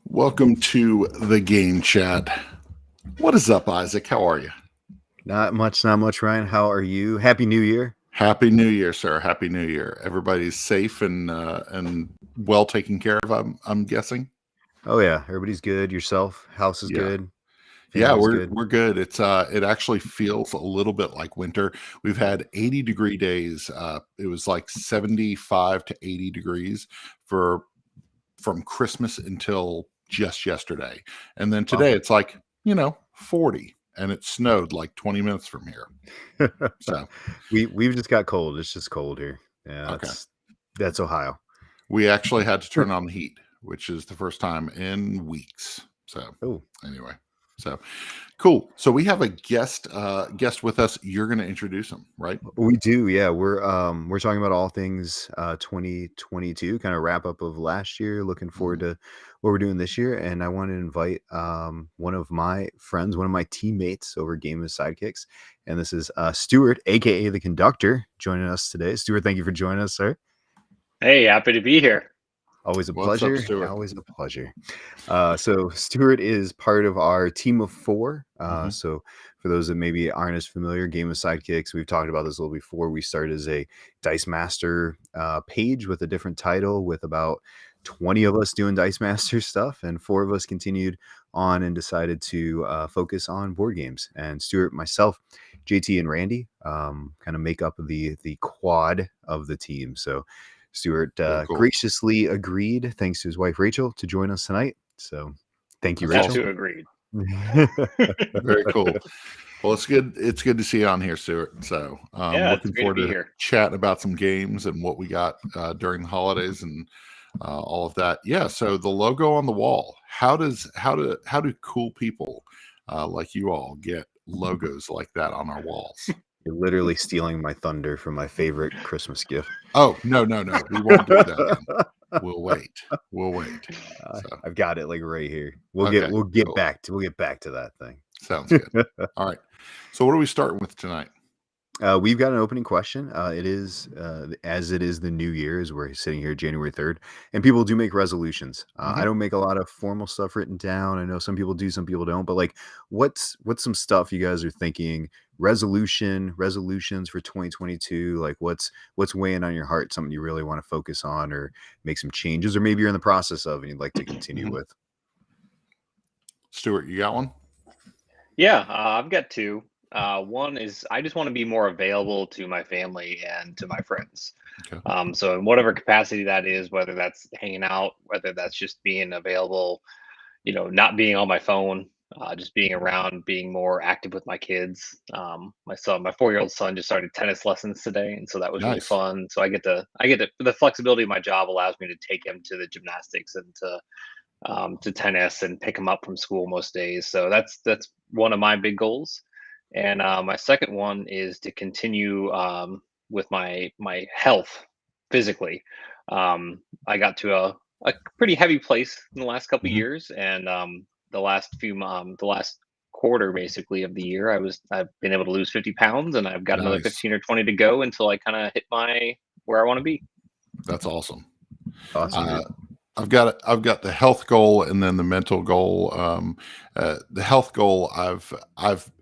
Welcome to the game chat. What is up, Isaac? How are you? Not much, Ryan. How are you? Happy New Year. Happy New Year, sir. Happy New Year. Everybody's safe and well taken care of. I'm guessing. Oh yeah, everybody's good. Yourself? House is Yeah, good. yeah. Family's We're good. we're good. It actually feels a little bit like winter. We've had 80-degree days. It was like 75 to 80 degrees for from Christmas until just yesterday, and then Wow. today it's like 40. And it snowed like 20 minutes from here. So, we've just got cold. It's just cold here. Yeah, okay. that's Ohio. We actually had to turn on the heat, which is the first time in weeks. So, Oh, anyway, so cool. So we have a guest with us. You're going to introduce him, right? we do. Yeah, we're talking about all things 2022, kind of wrap up of last year. Looking forward to what we're doing this year, and I want to invite one of my friends, one of my teammates over Game of Sidekicks, and this is Stuart, aka the Conductor, joining us today. Stuart, thank you for joining us, sir. Hey, happy to be here. Always a What's up, pleasure. Stuart? Always a pleasure. So Stuart is part of our team of four. So for those that maybe aren't as familiar, Game of Sidekicks, we've talked about this a little before. We started as a Dice Master page with a different title, with about 20 of us doing Dice Master stuff, and 4 of us continued on and decided to focus on board games. And Stuart, myself, JT, and Randy kind of make up the quad of the team. So Stuart Cool. graciously agreed, thanks to his wife Rachel, to join us tonight. So thank you, That's Rachel. Too agreed. Very cool. Well, it's good. It's good to see you on here, Stuart. So, Yeah, looking it's great to forward be to here. chatting about some games and what we got during the holidays and all of that. Yeah. So the logo on the wall. How do cool people like you all get logos like that on our walls? You're literally stealing my thunder from my favorite Christmas gift. Oh, no. We won't do that again. We'll wait. So, I've got it like right here. We'll okay, get cool. back to that thing. Sounds good. All right. So what are we starting with tonight? We've got an opening question. It is as it is the new year, as we're sitting here January 3rd, and people do make resolutions. I don't make a lot of formal stuff written down. I know some people do, some people don't. But like, what's some stuff you guys are thinking? Resolutions for 2022. Like, what's weighing on your heart? Something you really want to focus on, or make some changes, or maybe you're in the process of and you'd like to continue with. Stuart, you got one? Yeah, I've got 2. One is I just want to be more available to my family and to my friends. Okay. So in whatever capacity that is, whether that's hanging out, whether that's just being available, not being on my phone, just being around, being more active with my kids. My 4-year-old son just started tennis lessons today, and so that was really Nice. fun. So I get to the flexibility of my job allows me to take him to the gymnastics and to tennis and pick him up from school most days. So that's one of my big goals. And my second one is to continue with my health physically. I got to a pretty heavy place in the last couple of years, and the last quarter basically of the year, I've been able to lose 50 pounds, and I've got another Nice. 15 or 20 to go until I kind of hit where I want to be. That's awesome. Awesome. I've got the health goal and then the mental goal. The health goal,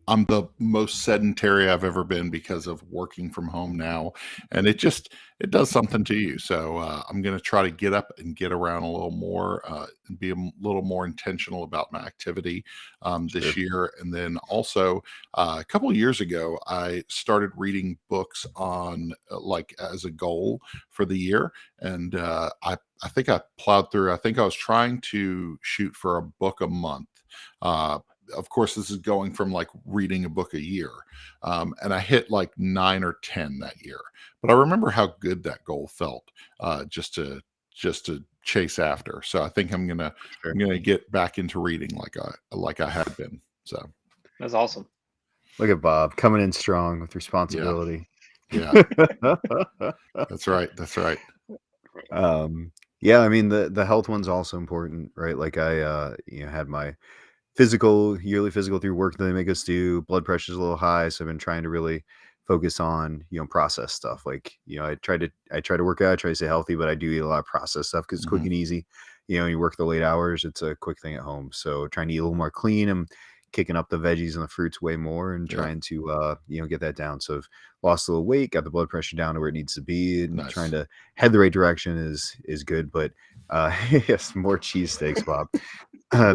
I'm the most sedentary I've ever been because of working from home now, and it does something to you. So I'm going to try to get up and get around a little more, and be a little more intentional about my activity this year. And then also a couple of years ago, I started reading books on like as a goal for the year, and I think I plowed through. I think I was trying to shoot for a book a month. Of course, this is going from like reading a book a year. And I hit like 9 or 10 that year. But I remember how good that goal felt just to chase after. So I think I'm gonna get back into reading like I had been. So That's awesome. Look at Bob coming in strong with responsibility. Yeah. That's right. Yeah, I mean the health one's also important, right? Like I had my yearly physical through work that they make us do. Blood pressure's a little high, so I've been trying to really focus on process stuff. Like I try to work out, I try to stay healthy, but I do eat a lot of processed stuff because it's quick and easy. you work the late hours, it's a quick thing at home. So trying to eat a little more clean. I'm kicking up the veggies and the fruits way more and trying to get that down. So I've lost a little weight, got the blood pressure down to where it needs to be, and trying to head the right direction is good. But yes, more cheesesteaks, Bob.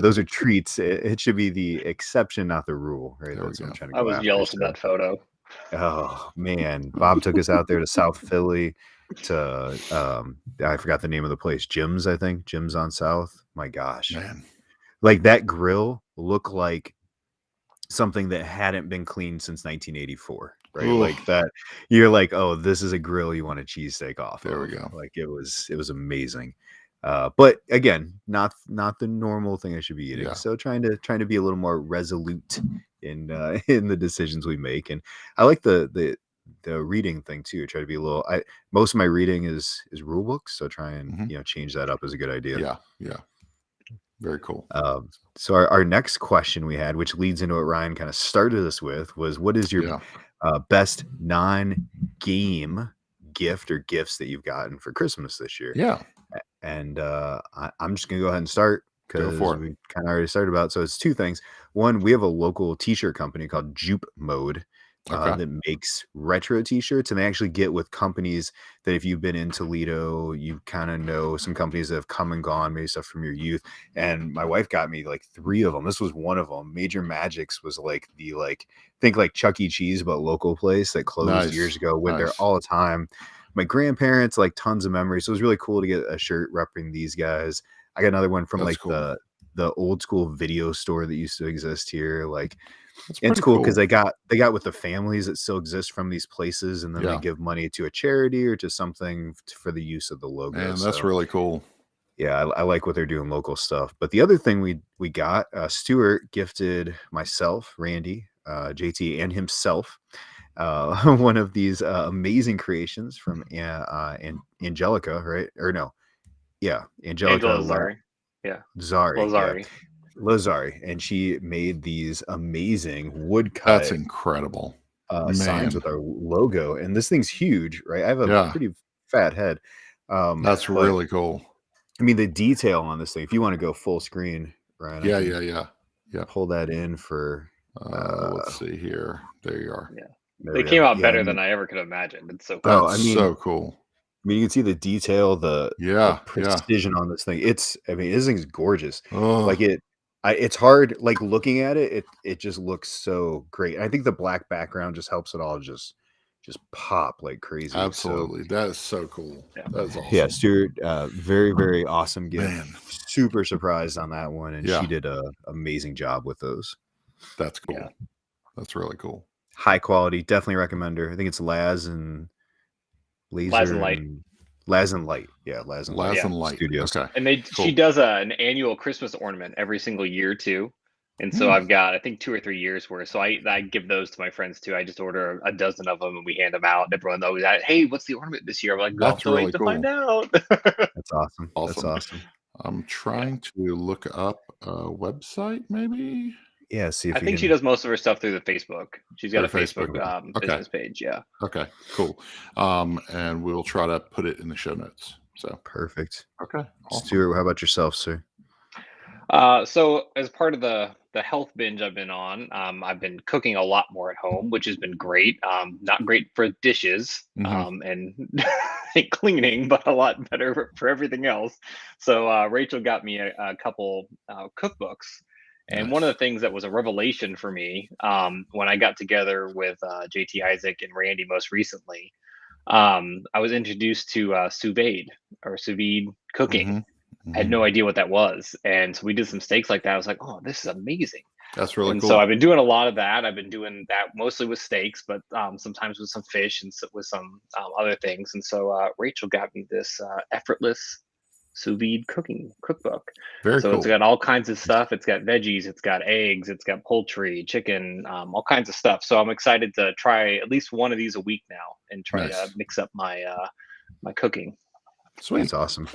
Those are treats. It should be the exception, not the rule, right? That's what I'm trying to go I was after. jealous of that photo. Oh man, Bob took us out there to South Philly to I forgot the name of the place. Jim's, I think. Jim's on South. My gosh. Man. Like that grill looked like something that hadn't been cleaned since 1984, right? Ooh. Like that. You're like, oh, this is a grill you want a cheesesteak off There of. we go. Like it was amazing. But again, not the normal thing I should be eating. Yeah. So trying to be a little more resolute in the decisions we make. And I like the reading thing too. Try to be a little. Most of my reading is rule books, so try and change that up is a good idea. Yeah. Very cool. So our next question we had, which leads into what Ryan kind of started us with, was what is your best non-game gift or gifts that you've gotten for Christmas this year? Yeah. And I'm just gonna go ahead and start because we kind of already started about. So it's two things. One, we have a local t-shirt company called Jupe Mode that makes retro t-shirts, and they actually get with companies that if you've been in Toledo, you kind of know some companies that have come and gone, maybe stuff from your youth. And my wife got me like 3 of them. This was one of them. Major Magics was like think like Chuck E. Cheese, but local place that closed years ago. Went there all the time. My grandparents, like tons of memories. So it was really cool to get a shirt repping these guys. I got another one from the old school video store that used to exist here. Like it's cool because they got with the families that still exist from these places, and then they give money to a charity or to something for the use of the logo. Man, that's really cool. Yeah, I like what they're doing, local stuff. But the other thing we got, Stuart gifted myself, Randy, JT, and himself one of these amazing creations from Angelica, right? Or no, Angelica Lazari. Lazari, and she made these amazing woodcut. That's incredible. Signs with our logo, and this thing's huge, right? I have a pretty fat head. That's really cool. I mean, the detail on this thing. If you want to go full screen, right? Yeah. Pull that in for. Let's see here. There you are. Yeah. They came out better than I ever could have imagined. It's so cool. So cool. I mean, you can see the detail, the precision on this thing. This thing's gorgeous. Like it's hard, like looking at it, it just looks so great. And I think the black background just helps it all just pop like crazy. Absolutely. That is so cool. Yeah. That is awesome. Yeah, Stuart, very, very awesome gift. Man. Super surprised on that one. And she did an amazing job with those. That's cool. Yeah. That's really cool. High quality, definitely recommend her. I think it's Laz and Laser Laz and Light. Laz and Light. Yeah, Laz and Light Studios. Okay. And she does an annual Christmas ornament every single year too. And so I've got, I think, 2 or 3 years worth. So I give those to my friends too. I just order a dozen of them and we hand them out. And everyone knows that, hey, what's the ornament this year? I'm like, that's really cool. To find out. That's awesome. That's awesome. I'm trying to look up a website, maybe. Yeah, see if I think she does most of her stuff through the Facebook. She's got a Facebook business page. Yeah. Okay, cool. And we'll try to put it in the show notes. So perfect. Okay. Awesome. Stuart, how about yourself, sir? So as part of the health binge I've been on, I've been cooking a lot more at home, which has been great. Not great for dishes and cleaning, but a lot better for everything else. So Rachel got me a couple cookbooks. And one of the things that was a revelation for me when I got together with JT Isaac and Randy most recently, I was introduced to sous vide cooking. I had no idea what that was. And so we did some steaks like that. I was like, oh, this is amazing. That's really cool. So I've been doing a lot of that. I've been doing that mostly with steaks, but sometimes with some fish and with some other things. And so Rachel got me this effortless sous vide cooking cookbook. Very cool. It's got all kinds of stuff. It's got veggies, it's got eggs, it's got poultry, chicken, all kinds of stuff. So I'm excited to try at least one of these a week now and try to mix up my my cooking. Sweet. That's awesome.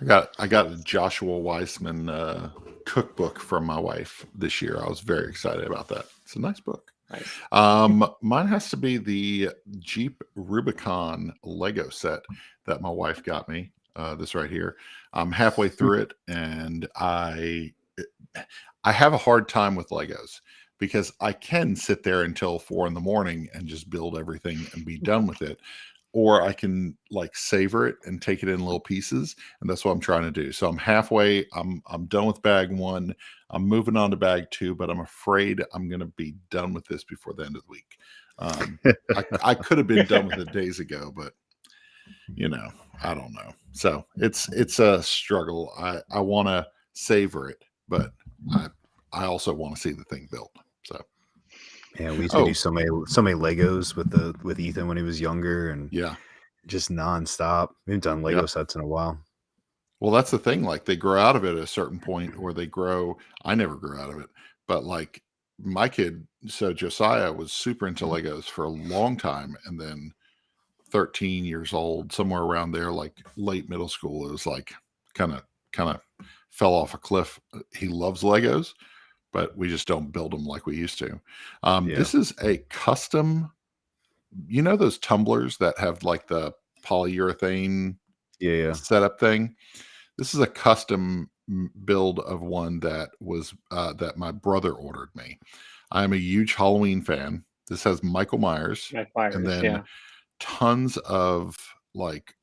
I got a Joshua Weissman cookbook from my wife this year. I was very excited about that. It's a nice book. Nice. Mine has to be the Jeep Rubicon Lego set that my wife got me. this right here. I'm halfway through it, and I have a hard time with Legos because I can sit there until 4 in the morning and just build everything and be done with it. Or I can like savor it and take it in little pieces, and that's what I'm trying to do. So I'm halfway. I'm done with bag 1. I'm moving on to bag 2, but I'm afraid I'm going to be done with this before the end of the week. I could have been done with it days ago, but I don't know. So it's a struggle. I want to savor it, but I also want to see the thing built. So. Yeah, we used to do so many Legos with Ethan when he was younger, and just nonstop. We haven't done Lego sets in a while. Well, that's the thing. Like they grow out of it at a certain point, or they grow. I never grew out of it, but like my kid, so Josiah was super into Legos for a long time, and then 13 years old, somewhere around there, like late middle school, it was like kind of fell off a cliff. He loves Legos, but we just don't build them like we used to. This is a custom, those tumblers that have like the polyurethane setup thing. This is a custom build of one that was that my brother ordered me. I'm a huge Halloween fan. This has Michael Myers, and then tons of like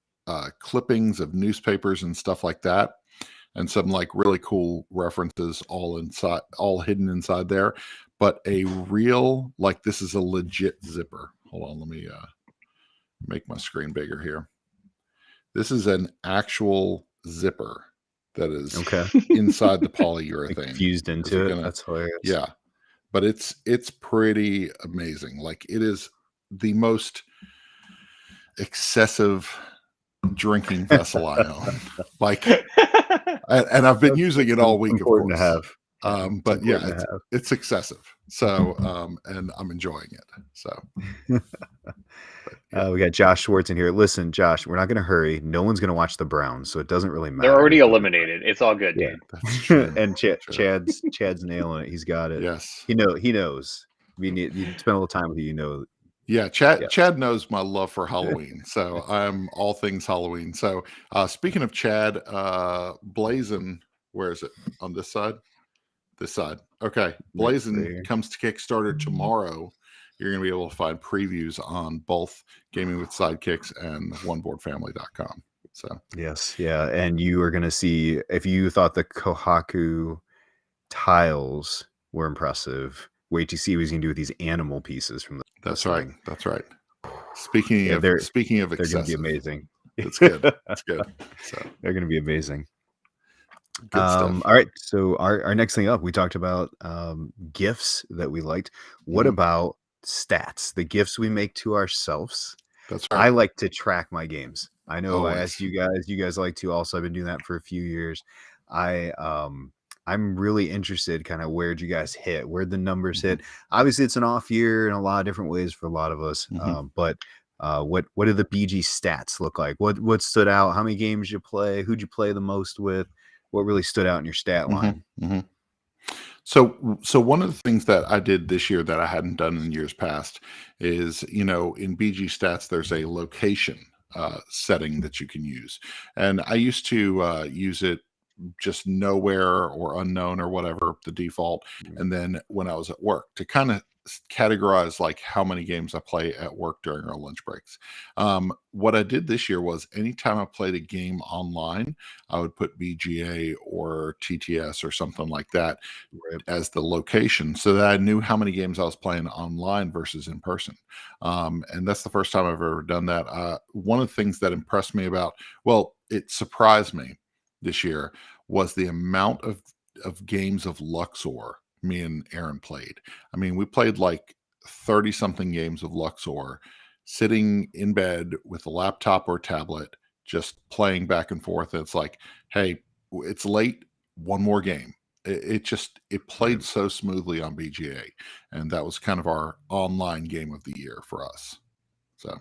clippings of newspapers and stuff like that, and some like really cool references all hidden inside there. But a real, like, this is a legit zipper. Hold on, let me make my screen bigger here. This is an actual zipper that is inside the polyurethane, like fused into it. That's hilarious. Yeah, but it's pretty amazing. Like, it is the most excessive drinking vessel I own. Like, and I've been using it all week, of course. To have. But it's excessive. So, and I'm enjoying it. So, we got Josh Schwartz in here. Listen, Josh, we're not going to hurry. No one's going to watch the Browns, so it doesn't really matter. They're already eliminated. It's all good, dude. That's true. And Chad's nailing it. He's got it. Yes. He knows. You spend a little time with you, Yeah, Chad knows my love for Halloween, so I'm all things Halloween. So, speaking of Chad, Blazin', where is it? On this side? This side. Okay. Blazin' comes to Kickstarter tomorrow. You're going to be able to find previews on both Gaming with Sidekicks and oneboardfamily.com. So, yes. Yeah. And you are going to see, if you thought the Kohaku tiles were impressive, wait to see what he's going to do with these animal pieces from the. That's right. That's right. Speaking of they're excessive, going to be amazing. It's good. It's good. So they're going to be amazing. Good stuff. All right. So our next thing up, we talked about gifts that we liked. What about stats? The gifts we make to ourselves. That's right. I like to track my games. I know Always. I asked you guys like to also. I've been doing that for a few years. I'm really interested kind of where'd you guys hit, where'd the numbers hit. Obviously it's an off year in a lot of different ways for a lot of us. But what did the BG stats look like? What stood out? How many games you play? Who'd you play the most with? What really stood out in your stat line? So one of the things that I did this year that I hadn't done in years past is, in BG stats, there's a location setting that you can use. And I used to use it just nowhere or unknown or whatever, the default. And then when I was at work, to kind of categorize like how many games I play at work during our lunch breaks. What I did this year was anytime I played a game online, I would put BGA or TTS or something like that as the location, so that I knew how many games I was playing online versus in person. And that's the first time I've ever done that. One of the things that impressed me it surprised me this year was the amount of games of Luxor me and Aaron played. I mean, we played like 30 something games of Luxor, sitting in bed with a laptop or tablet, just playing back and forth. It's like, hey, it's late, one more game. It played so smoothly on BGA, and that was kind of our online game of the year for us. So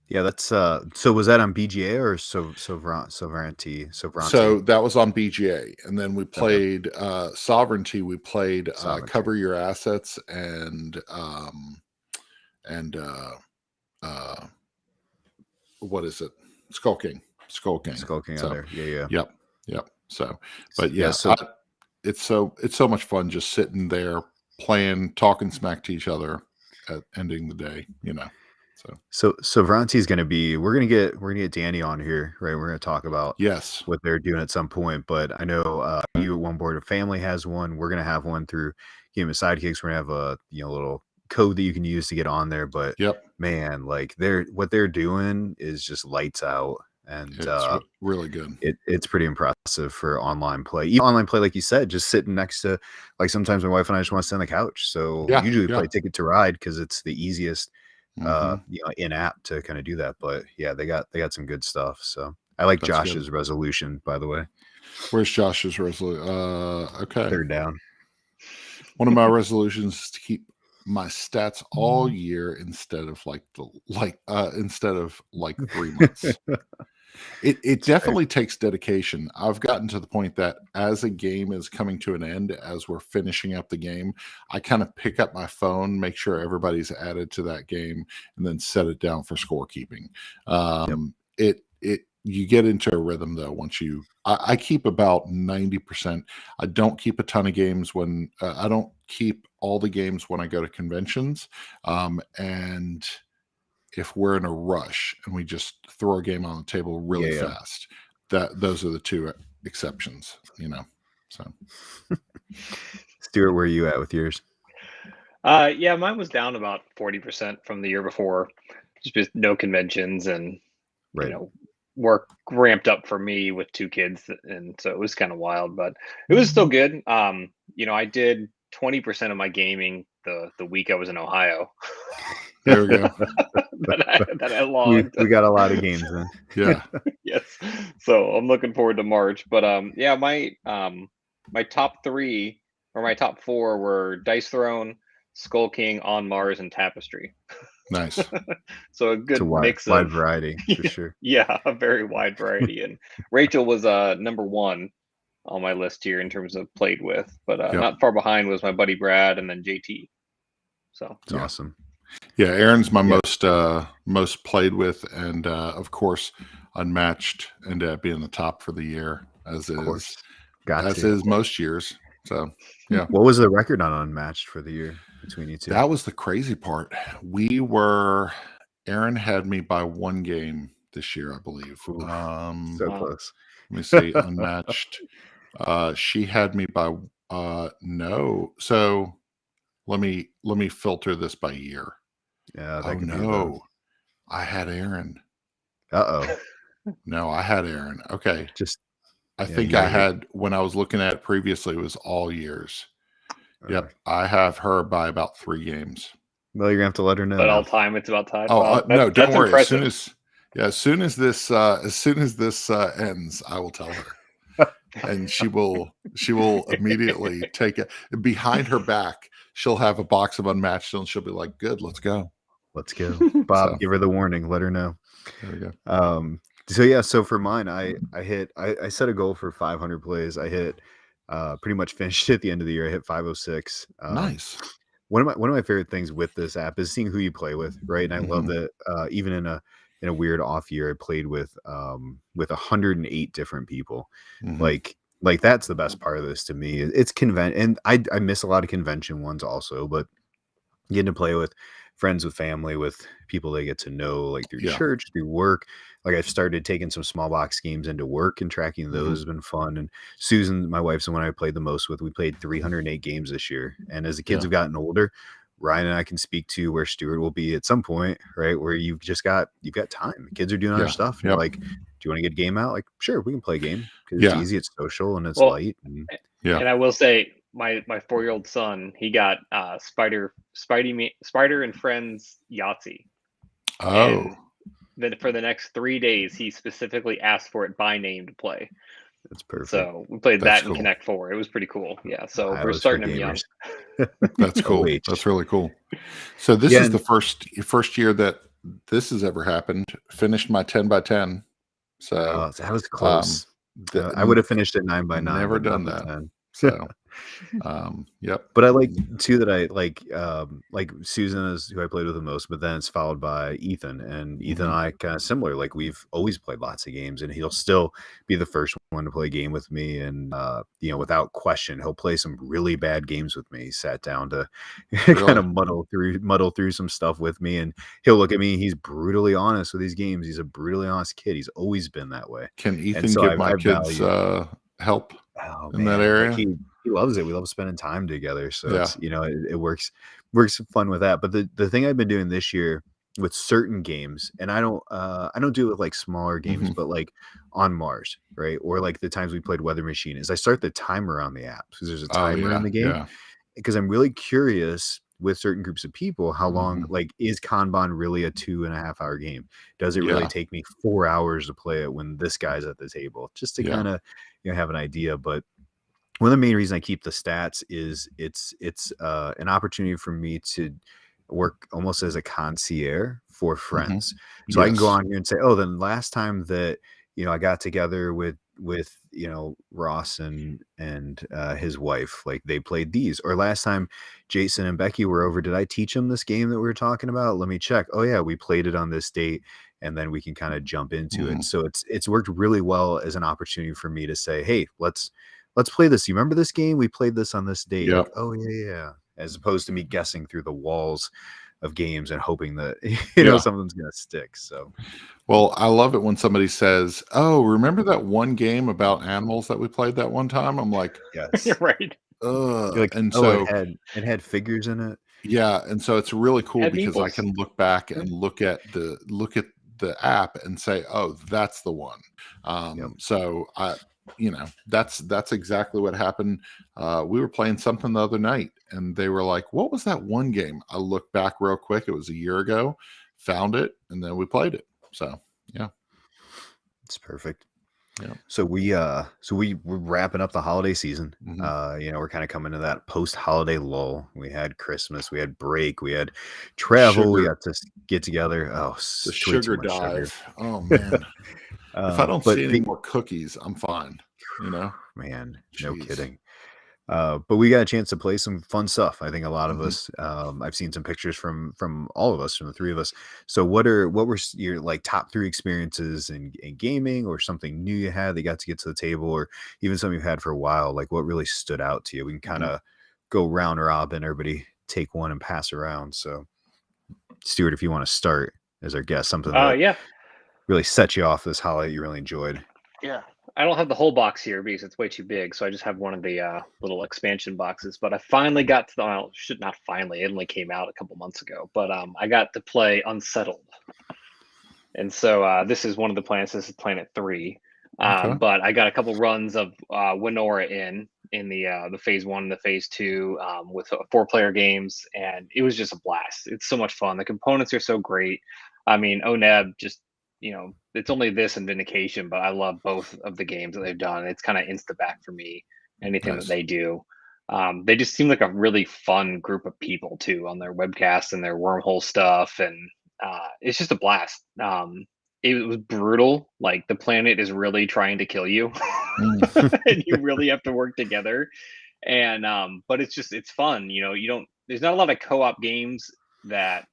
yeah, that's so was that on BGA or Sovereignty? So that was on BGA, and then we played Sovereignty. We played Cover Your Assets and what is it? Skull King. Skull King. Skull King So, on there. Yeah. Yep. So, but Yeah, yeah, so it's so much fun just sitting there playing, talking smack to each other at ending the day, So Vronti's gonna be we're gonna get Danny on here, right? We're gonna talk about Yes. what they're doing at some point. But I know you at One Board of Family has one. We're gonna have one through Game of Sidekicks. We're gonna have a little code that you can use to get on there. But Yep. man, like what they're doing is just lights out, and It's really good. it's pretty impressive for online play. Even online play, like you said, just sitting next to, like, sometimes my wife and I just want to sit on the couch. So usually play Ticket to Ride because it's the easiest in app to kind of do that. But yeah, they got some good stuff. So I like Josh's resolution, by the way. Where's Josh's resolution? Okay. 3rd down. One of my resolutions is to keep my stats all year instead of like 3 months. It definitely takes dedication. I've gotten to the point that as a game is coming to an end, as we're finishing up the game, I kind of pick up my phone, make sure everybody's added to that game, and then set it down for scorekeeping. You get into a rhythm though. Once I keep about 90%. I don't keep a ton of games when I don't keep all the games when I go to conventions. And if we're in a rush and we just throw a game on the table really fast, those are the 2 exceptions, So, Stuart, where are you at with yours? Yeah, mine was down about 40% from the year before, just no conventions, and work ramped up for me with 2 kids, and so it was kind of wild, but it was still good. I did 20% of my gaming the week I was in Ohio. There we go. that I logged. We got a lot of games then. Yeah. Yes. So I'm looking forward to March. But my top 3 or my top 4 were Dice Throne, Skull King, On Mars, and Tapestry. Nice. So a good mix wide of variety for sure. Yeah, a very wide variety. And Rachel was number 1 on my list here in terms of played with, but not far behind was my buddy Brad and then JT. So it's awesome. Yeah, Aaron's my most played with, and of course Unmatched ended up being the top for the year, as is most years. So yeah. What was the record on Unmatched for the year between you 2? That was the crazy part. Aaron had me by 1 game this year, I believe. So close. Let me see. Unmatched. She had me by no. So let me filter this by year. Yeah. Oh no, I had Aaron. No, I had Aaron. Okay. I think I had, when I was looking at it previously, it was all years. Yep. I have her by about 3 games. Well, you're gonna have to let her know. But all time it's about tied. Oh, no, don't worry. Impressive. As soon as this ends, I will tell her. And she will immediately take it behind her back. She'll have a box of Unmatched and she'll be like, good, let's go. Let's go. Bob, give her the warning. Let her know. There we go. So for mine, I set a goal for 500 plays. I hit pretty much finished at the end of the year. I hit 506. Nice. One of my favorite things with this app is seeing who you play with, right? And I love that even in a weird off year, I played with 108 different people. Like that's the best part of this to me. It's and I miss a lot of convention ones also, but getting to play with friends, with family, with people they get to know, like through church, through work. Like I've started taking some small box games into work and tracking those has been fun. And Susan, my wife's the one I played the most with. We played 308 games this year. And as the kids have gotten older, Ryan and I can speak to where Stuart will be at some point, right? Where you've got time. The kids are doing other stuff. You're like, do you want to get a game out? Like, sure, we can play a game because it's easy, it's social, and it's light. And I will say my 4-year-old son, he got Spider and Friends Yahtzee. Oh. And then for the next 3 days, he specifically asked for it by name to play. That's perfect. So we played that in Connect 4. It was pretty cool. Yeah. So we're starting him young. That's cool. That's really cool. So this is the first year that this has ever happened. Finished my 10 by 10. So that was close. I would have finished at 9 by 9. Never done that. So Yep. But I like too that I like Susan is who I played with the most, but then it's followed by Ethan, and Ethan and I kind of similar. Like we've always played lots of games, and he'll still be the first one to play a game with me, and without question, he'll play some really bad games with me. He sat down to kind of muddle through some stuff with me, and he'll look at me. He's brutally honest with these games. He's a brutally honest kid. He's always been that way. Can Ethan And so give my I kids value. help Oh in that man, like area? he loves it. We love spending time together. So Yeah. it's it works fun with that. But the thing I've been doing this year with certain games, and I don't do it with like smaller games, but like on Mars, right? Or like the times we played Weather Machine, is I start the timer on the app because there's a Oh timer in yeah, the game. yeah, Because I'm really curious with certain groups of people how long, Mhm. like, is Kanban really a 2.5 hour game? Does it really yeah, take me 4 hours to play it when this guy's at the table? Just to yeah. kind of have an idea. But one of the main reasons I keep the stats is it's an opportunity for me to work almost as a concierge for Mhm. friends. So I can go Yes. on here and say, oh, then last time that I got together with Ross and his wife, like they played these, or last time Jason and Becky were over, did I teach them this game that we were talking about? Let me check. Oh yeah, we played it on this date, and then we can kind of jump into it. Mhm. So it's worked really well as an opportunity for me to say, hey, let's play this. You remember this game? We played this on this date. Like, Yep. oh yeah. As opposed to me guessing through the walls of games and hoping that Yeah. something's gonna stick. So Well, I love it when somebody says, "Oh, remember that one game about animals that we played that one time?" I'm like, You're yes. right. You're "Ugh." like, And oh, so it had figures in it. yeah, and so it's really cool And because I meeples. can look back Yep. and look at the app and say, "Oh, that's the one." Yep. So that's exactly what happened. We were playing something the other night, and they were like, "What was that one game?" I looked back real quick. It was a year ago. Found it, and then we played it. So yeah, It's perfect. yeah. So we're wrapping up the holiday season. Hmm. We're kind of coming to that post-holiday lull. We had Christmas, we had break, we had The travel, we sugar, got to get together. Oh, the way too sugar much sugar. dive. Oh man, if I don't But see any more cookies, I'm fine. You know, man, no jeez. kidding. But we got a chance to play some fun stuff. I think a lot of Hmm. us. I've seen some pictures from all of us, from the three of us. So what were your like top three experiences in gaming, or something new you had that got to get to the table, or even something you've had for a while? Like what really stood out to you? We can kind Hmm. of go round robin, everybody take one and pass around. So Stuart, if you want to start as our guest, something that Yeah. really set you off this holiday you really enjoyed. Yeah. I don't have the whole box here because it's way too big, so I just have one of the little expansion boxes. But I finally got to the well, should not finally. It only came out a couple months ago, but I got to play Unsettled, and so this is one of the planets. This is Planet 3, Okay. but I got a couple runs of Winora in the phase 1 and the phase 2 with 4-player games, and it was just a blast. It's so much fun. The components are so great. I mean, ONEB just it's only this and Vindication, but I love both of the games that they've done. It's kind of insta back for me. Anything that Nice. they do. They just seem like a really fun group of people too on their webcast and their wormhole stuff, and it's just a blast. It was brutal. Like the planet is really trying to kill you, Mm. and you really have to work together. And but it's fun. You don't. There's not a lot of co-op games that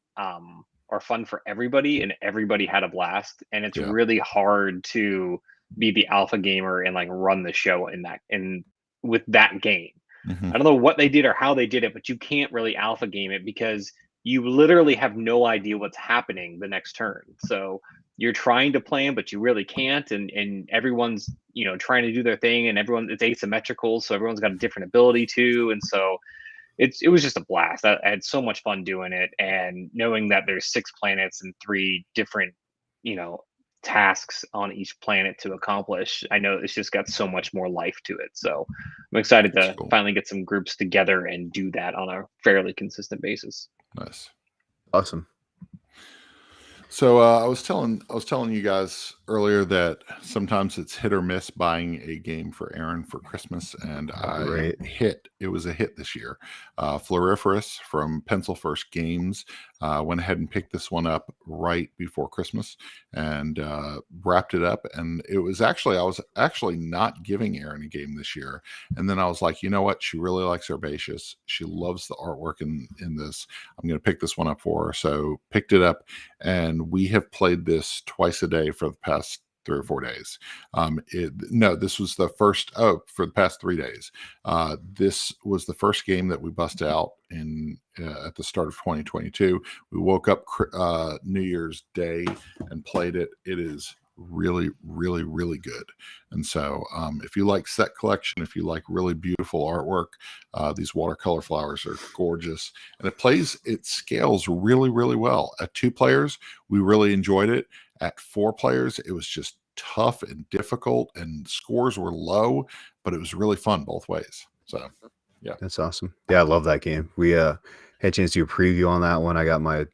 are fun for everybody, and everybody had a blast. And it's Yeah. really hard to be the alpha gamer and like run the show in with that game. Hmm. I don't know what they did or how they did it, but you can't really alpha game it because you literally have no idea what's happening the next turn. So you're trying to plan, but you really can't, and everyone's trying to do their thing, and it's asymmetrical, so everyone's got a different ability too, and so it was just a blast. I had so much fun doing it, and knowing that there's 6 planets and 3 different you know tasks on each planet to accomplish. I know it's just got so much more life to it, so I'm excited That's to cool. finally get some groups together and do that on a fairly consistent basis. Nice. Awesome. So I was telling you guys earlier that sometimes it's hit or miss buying a game for Aaron for Christmas, and it was a hit this year. Floriferous from Pencil First Games went ahead and picked this one up right before Christmas and wrapped it up. And I was actually not giving Aaron a game this year, and then I was like, you know what? She really likes Herbaceous. She loves the artwork in this. I'm going to pick this one up for her. So picked it up, and we have played this twice a day for the past 3 or 4 days. This was the first. Oh, for the past 3 days. This was the first game that we bust out in at the start of 2022. We woke up New Year's Day and played it. It is really, really, really good. And so if you like set collection, if you like really beautiful artwork, these watercolor flowers are gorgeous, and it scales really, really well. At 2 players, we really enjoyed it. At 4 players, it was just tough and difficult, and scores were low, but it was really fun both ways. So yeah, that's awesome. Yeah, I love that game. We had a chance to do a preview on that one. I got my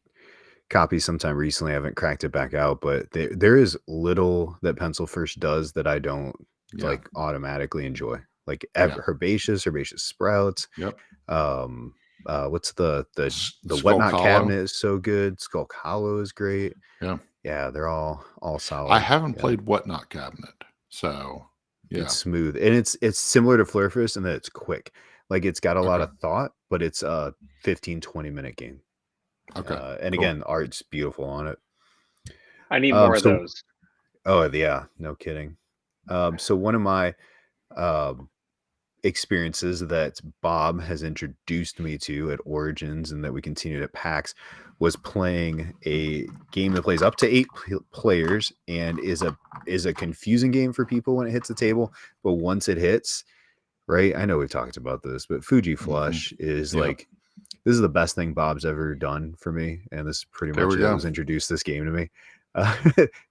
copy sometime recently. I haven't cracked it back out, but there is little that Pencil First does that I don't like automatically enjoy. Like Herbaceous Sprouts. Yep. What's the Skulk Whatnot Hollow cabinet is so good. Skulk Hollow is great. Yeah, they're all solid. I haven't played Whatnot Cabinet, so yeah, it's smooth, and it's similar to Flurfist in that it's quick. Like it's got a lot of thought, but it's a 15-20 minute game. Okay. And again, art's beautiful on it. I need more of those. Oh yeah, no kidding. So one of my experiences that Bob has introduced me to at Origins and that we continued at PAX was playing a game that plays up to 8 players and is a confusing game for people when it hits the table, but once it hits, right? I know we've talked about this, but Fujiflush is like, this is the best thing Bob's ever done for me, and this pretty much was introduced this game to me.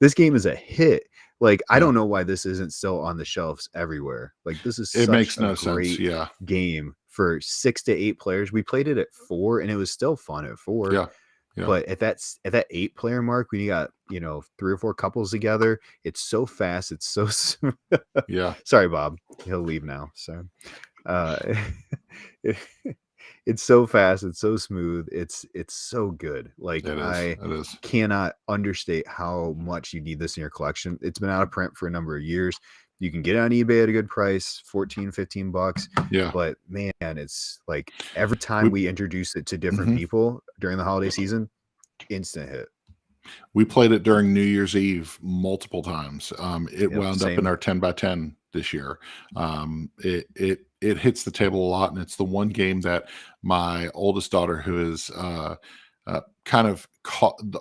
This game is a hit. Like, I don't know why this isn't still on the shelves everywhere. Like, this is makes no sense. Yeah, game for 6 to 8 players. We played it at 4, and it was still fun at 4. Yeah. But at that 8 player mark, when you got 3 or 4 couples together, it's so fast. It's so yeah. Sorry, Bob. He'll leave now. So, it's so fast. It's so smooth. It's so good. Like I cannot understate how much you need this in your collection. It's been out of print for a number of years. You can get it on eBay at a good price, $14-15. Yeah. But man, it's like every time we introduce it to different people during the holiday season, instant hit. We played it during New Year's Eve multiple times. It wound up in our 10x10 this year. It hits the table a lot, and it's the one game that my oldest daughter, who is kind of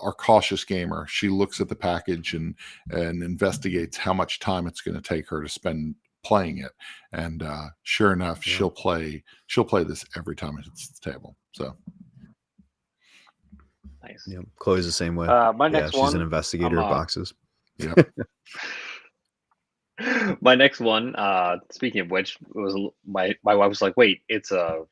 our cautious gamer, she looks at the package and investigates how much time it's going to take her to spend playing it, and sure enough, she'll play this every time it hits the table. So nice. Yeah, Chloe's the same way. My next one, she's an investigator of boxes. Yep. My next one, speaking of which, was my wife was like, "Wait, it's a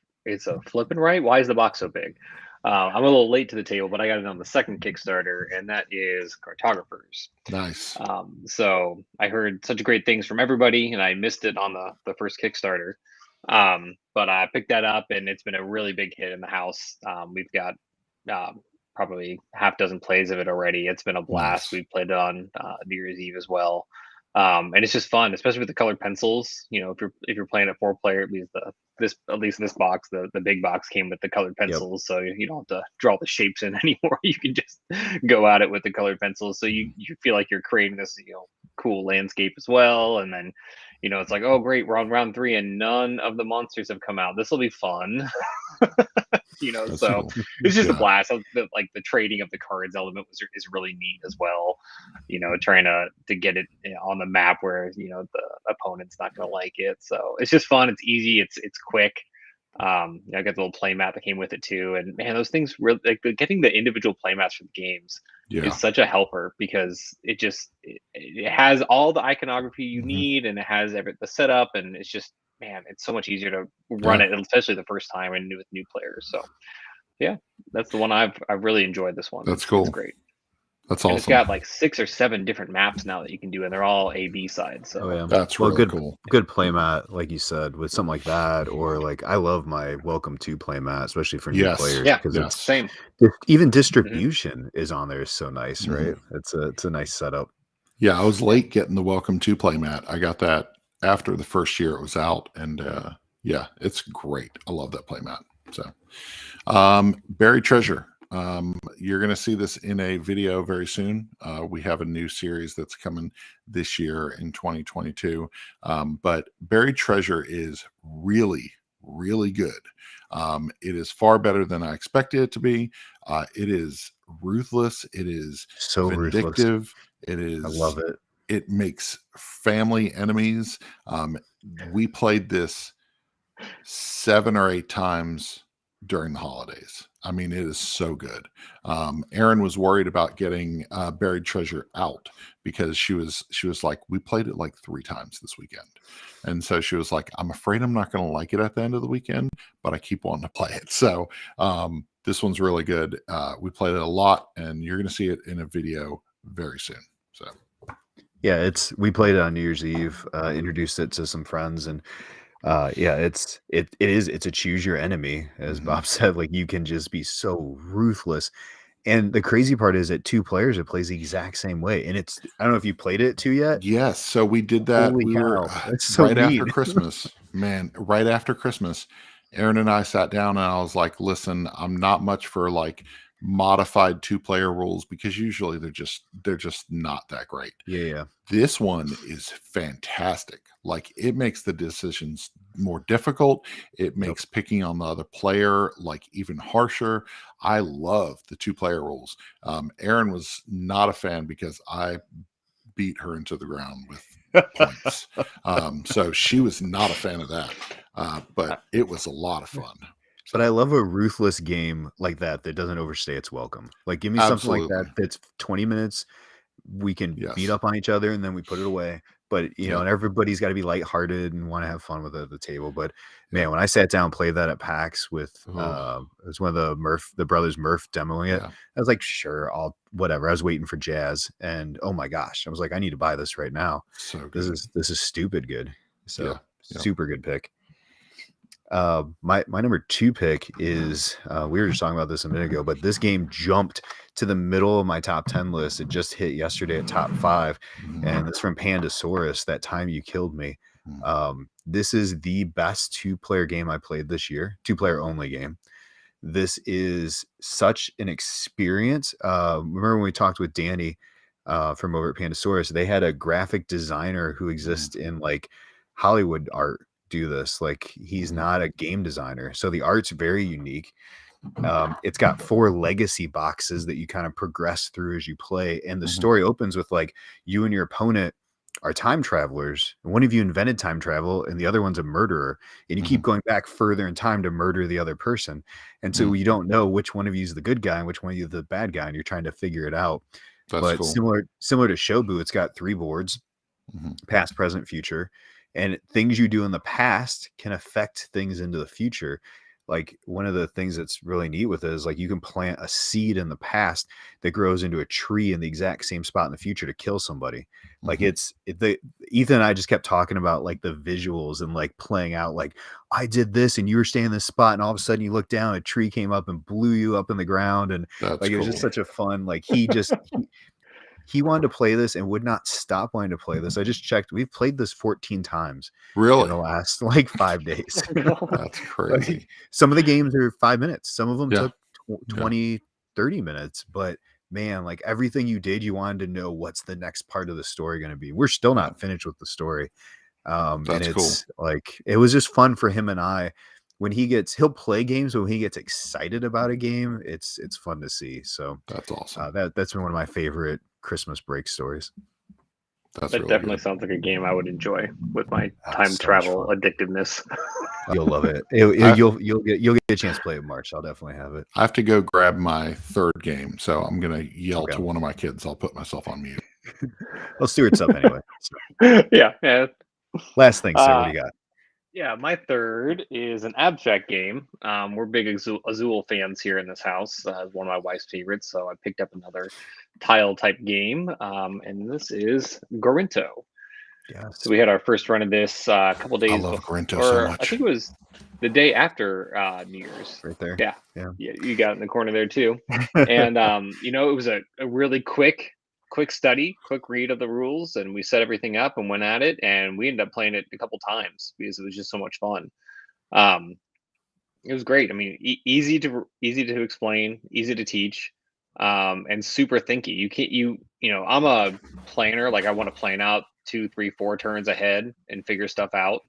flipping right? Why is the box so big?" I'm a little late to the table, but I got it on the second Kickstarter, and that is Cartographers. Nice. So I heard such great things from everybody, and I missed it on the first Kickstarter. But I picked that up, and it's been a really big hit in the house. We've got probably half dozen plays of it already. It's been a blast. Nice. We played it on New Year's Eve as well. And it's just fun, especially with the colored pencils. If you're playing a 4-player, at least this box, the big box came with the colored pencils, so you don't have to draw the shapes in anymore. You can just go at it with the colored pencils, so you feel like you're creating this cool landscape as well. And then it's like, oh great, we're on round 3 and none of the monsters have come out. This will be fun. That's so cool. it's just a blast. Like the trading of the cards element is really neat as well. Trying to get it on the map where the opponent's not going to like it. So it's just fun. It's easy. It's quick. I got the little play mat that came with it too. And man, those things really, like getting the individual play mats for the games is such a helper, because it has all the iconography you need, and it has the setup, and it's just, man, it's so much easier to run it, especially the first time and with new players. So yeah, that's the one I've really enjoyed. This one. That's cool. It's great. That's And awesome. it's got like 6 or 7 different maps now that you can do, and they're all A/B sides. So yeah, That's well, really good cool. good playmat, like you said, with something like that, or like I love my Welcome to playmat, especially for new Yes. players, yeah, because it's Yes. same. even distribution is on there is so nice, right? It's a nice setup. Yeah, I was late getting the Welcome to playmat. I got that after the first year it was out, and yeah, it's great. I love that playmat. So, Buried Treasure. You're going to see this in a video very soon. We have a new series that's coming this year in 2022. But Buried Treasure is really, really good. It is far better than I expected it to be. It is ruthless. It is So ruthless. vindictive. It is. I love it. It makes family enemies. We played this 7 or 8 times during the holidays. I mean, it is so good. Erin was worried about getting Buried Treasure out because she was like, we played it like 3 times this weekend. And so she was like, I'm afraid I'm not going to like it at the end of the weekend, but I keep wanting to play it. So this one's really good. We played it a lot, and you're going to see it in a video very soon. So yeah, we played it on New Year's Eve, introduced it to some friends, and yeah, it's a choose your enemy, as Bob said. Like, you can just be so ruthless. And the crazy part is at 2 players, it plays the exact same way. And I don't know if you played it 2 yet. Yes, so we did that. Holy We cow, were that's so right after neat. Christmas, man. Right after Christmas, Erin and I sat down, and I was like, "Listen, I'm not much for like modified 2-player rules because usually they're just not that great. Yeah. This one is fantastic. Like, it makes the decisions more difficult. It makes picking on the other player like even harsher. I love the 2-player rules. Erin was not a fan because I beat her into the ground with points. So she was not a fan of that. But it was a lot of fun. But I love a ruthless game like that doesn't overstay its welcome. Like, give me something like that Absolutely. that's 20 minutes. We can beat Yes. up on each other, and then we put it away. But, you know, and everybody's got to be lighthearted and want to have fun with it at the table. But man, when I sat down and played that at PAX with, it was one of the brothers Murph demoing it. I was like, sure, whatever. I was waiting for Jazz, and oh my gosh, I was like, I need to buy this right now. So good. This is stupid good. So super good pick. My number 2 pick is, we were just talking about this a minute ago, but this game jumped to the middle of my top 10 list. It just hit yesterday at top 5, and it's from Pandasaurus, That Time You Killed Me. This is the best 2-player game I played this year, 2-player only game. This is such an experience. Remember when we talked with Danny from over at Pandasaurus, they had a graphic designer who exists in like Hollywood art do this. Like, he's not a game designer, so the art's very unique. It's got 4 legacy boxes that you kind of progress through as you play, and the story opens with like you and your opponent are time travelers, and one of you invented time travel and the other one's a murderer, and you keep going back further in time to murder the other person, and so you don't know which one of you is the good guy and which one of you is the bad guy, and you're trying to figure it out. That's but cool. Similar to Shobu, it's got 3 boards, past, present, future. And things you do in the past can affect things into the future. Like, one of the things that's really neat with it is like you can plant a seed in the past that grows into a tree in the exact same spot in the future to kill somebody. Like, Ethan and I just kept talking about like the visuals and like playing out like, I did this and you were staying in this spot, and all of a sudden you look down, a tree came up and blew you up in the ground, and That's like, it was just such a fun, like, he wanted to play this and would not stop wanting to play this. I just checked. We've played this 14 times in the last like 5 days. That's crazy. Like, some of the games are 5 minutes. Some of them took 20, 30 minutes. But man, like, everything you did, you wanted to know what's the next part of the story going to be. We're still not finished with the story. And it's like, it was just fun for him and I. When he'll play games, but when he gets excited about a game, it's fun to see. So that's awesome. That's been one of my favorite Christmas break stories. That really definitely sounds like a game I would enjoy with my time travel addictiveness. You'll love it. You'll get a chance to play it in March. I'll definitely have it. I have to go grab my 3rd game, so I'm gonna yell to one of my kids. I'll put myself on mute. Well, Stuart's up anyway. So. Yeah. Last thing, sir. What do you got? Yeah, my third is an abstract game. We're big Azul fans here in this house. One of my wife's favorites, so I picked up another tile type game, and this is Grinto. Yes. So we had our first run of this a couple I days love before, Grinto so or I much. think it was the day after New Year's. Right there. Yeah, Yeah. you got it in the corner there too. And it was a really quick study, quick read of the rules, and we set everything up and went at it, and we ended up playing it a couple times because it was just so much fun. Um, it was great. I mean, easy to explain, easy to teach, and super thinky. You can't I'm a planner. Like I want to plan out 2, 3, 4 turns ahead and figure stuff out.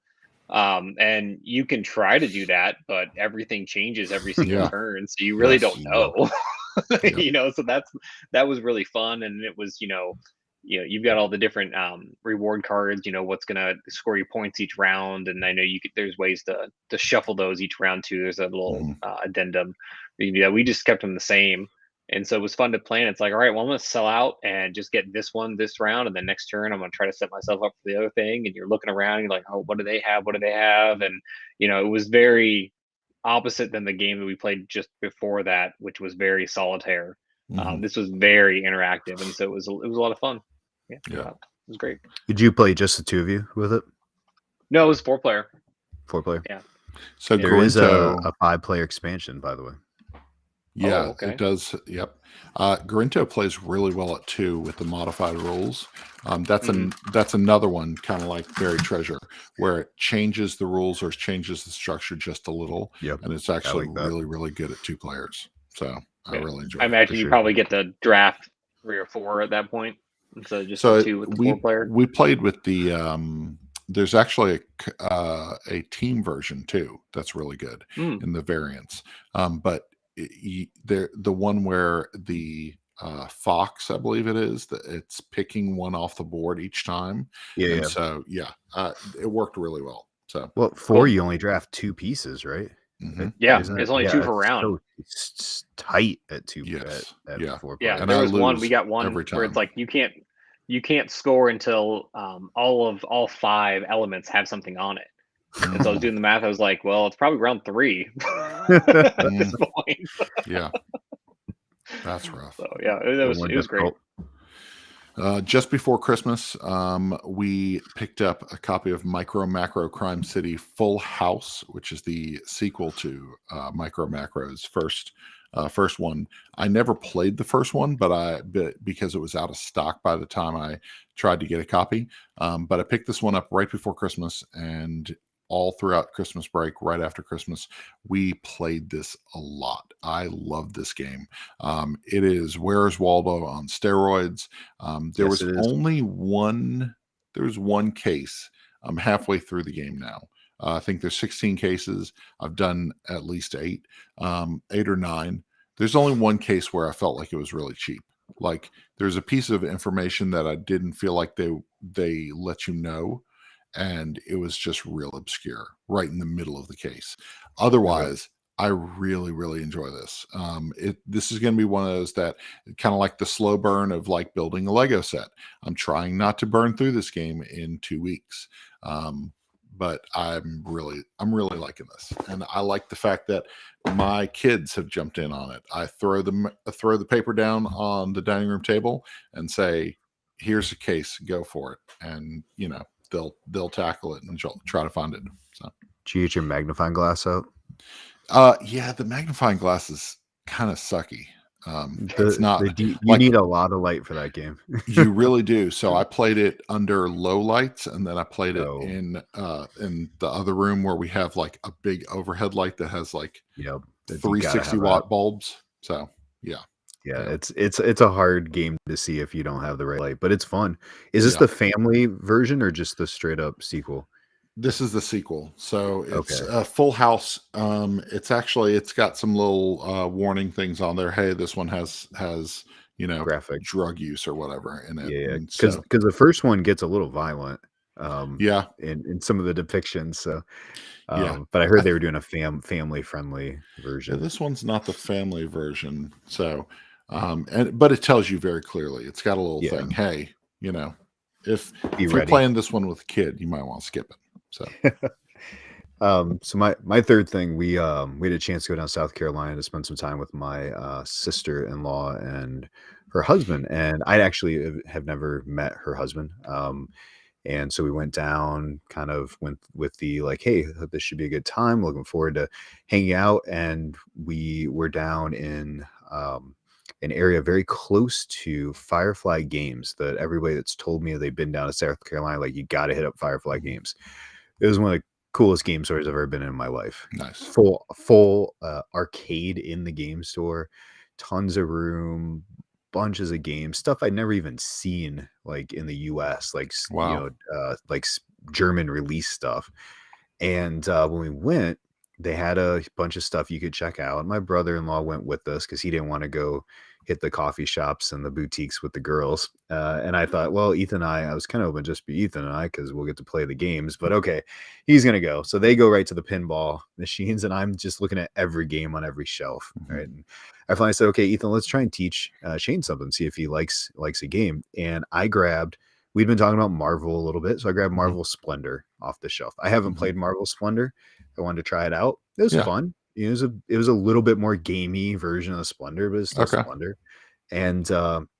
And you can try to do that, but everything changes every single Yeah. turn, so you really Yes. don't know. Yep. So that was really fun, and it was you've got all the different reward cards. What's gonna score you points each round, and I know there's ways to shuffle those each round too. There's a little Mhm. addendum. We just kept them the same, and so it was fun to plan. It's like, all right, well, I'm gonna sell out and just get this one this round, and then next turn I'm gonna try to set myself up for the other thing. And you're looking around, and you're like, oh, what do they have? What do they have? And it was very opposite than the game that we played just before that, which was very solitaire. Mhm. This was very interactive, and so it was a lot of fun. Yeah. It was great. Did you play just the two of you with it? No, it was 4-player. 4-player? Yeah. So There is a Grinto, 5-player expansion, by the way. yeah, Oh, okay. it does. Yep. Grinto plays really well at 2 with the modified rules. That's another one, kind of like Buried Treasure, where it changes the rules or changes the structure just a little, Yep. and it's actually like that. really, really good at 2 players. So I Yeah. really enjoy I it. imagine you sure. probably get to draft 3 or 4 at that point instead of just So the 2 with the 4-player. we played with the there's actually a team version too that's really good in the variants. But the one where the fox, I believe it is, that it's picking one off the board each time. Yeah, And yeah. so it worked really well. So Well, 4, you only draft 2 pieces, right? mhm. Yeah, Isn't it? it's only Yeah, 2 per it's round. it's tight at 2 Yes. at Yeah. 4 Yeah, players. And there I was one. We lose got one every where it's time. like you can't score until all 5 elements have something on it. And so I was doing the math. I was like, well, it's probably round 3 at this point. Yeah. That's rough. So yeah, The it one was great. difficult. Just before Christmas, we picked up a copy of Micro Macro Crime City Full House, which is the sequel to Micro Macro's first one. I never played the first one, but because it was out of stock by the time I tried to get a copy. But I picked this one up right before Christmas, and all throughout Christmas break, right after Christmas, we played this a lot. I love this game. It is Where's Waldo on steroids. There Yes, was it is. only one. There's one case. I'm halfway through the game now. I think there's 16 cases. I've done at least 8 or 9. There's only one case where I felt like it was really cheap. Like there's a piece of information that I didn't feel like they let you know, and it was just real obscure right in the middle of the case. Otherwise, I really, really enjoy this. This is going to be one of those that kind of like the slow burn of like building a Lego set. I'm trying not to burn through this game in 2 weeks. But I'm really liking this, and I like the fact that my kids have jumped in on it. I throw the paper down on the dining room table and say, "Here's a case, go for it," and they'll tackle it and try to find it. So, Did you get your magnifying glass out? yeah, the magnifying glass is kind of sucky. It's not You like need a lot of light for that game. you really do. So I played it under low lights, and then I played it Oh. in the other room where we have like a big overhead light that has like Yep. that you gotta 360 have watt that. bulbs. So yeah. Yeah, Yeah. it's a hard game to see if you don't have the right light, but it's fun. Is this Yeah. the family version or just the straight up sequel? This is the sequel. So it's Okay. a Full House. It's got some little warning things on there. Hey, this one has Graphic. drug use or whatever in it. Yeah, And because so the first one gets a little violent, yeah, in some of the depictions. So, yeah. but I heard I they were doing a family friendly Yeah, version. this one's not the family version. So, but it tells you very clearly. It's got a little Yeah. thing. Hey, if Be you're ready. playing this one with a kid, you might want to skip it. So, So my third thing, we had a chance to go down to South Carolina to spend some time with my sister-in-law and her husband, and I actually have never met her husband. And so we went down, kind of went with the like, hey, this should be a good time. Looking forward to hanging out. And we were down in an area very close to Firefly Games. That everybody that's told me they've been down to South Carolina, like, you got to hit up Firefly Games. It was one of the coolest game stores I've ever been in my life. Nice. Full arcade in the game store, tons of room, bunches of games, stuff I'd never even seen like in the US, like Wow. like German release stuff. And when we went, they had a bunch of stuff you could check out. My brother-in-law went with us because he didn't want to go hit the coffee shops and the boutiques with the girls. And I thought, well, I was kind of hoping just be Ethan and I, because we'll get to play the games. But okay, he's gonna go. So they go right to the pinball machines, and I'm just looking at every game on every shelf. Right. And I finally said, okay, Ethan, let's try and teach Shane something, see if he likes a game. And we'd been talking about Marvel a little bit, so I grabbed Marvel Splendor off the shelf. I haven't played Marvel Splendor. I wanted to try it out. It was fun. It was a little bit more gamey version of Splendor, but it's still Splendor. And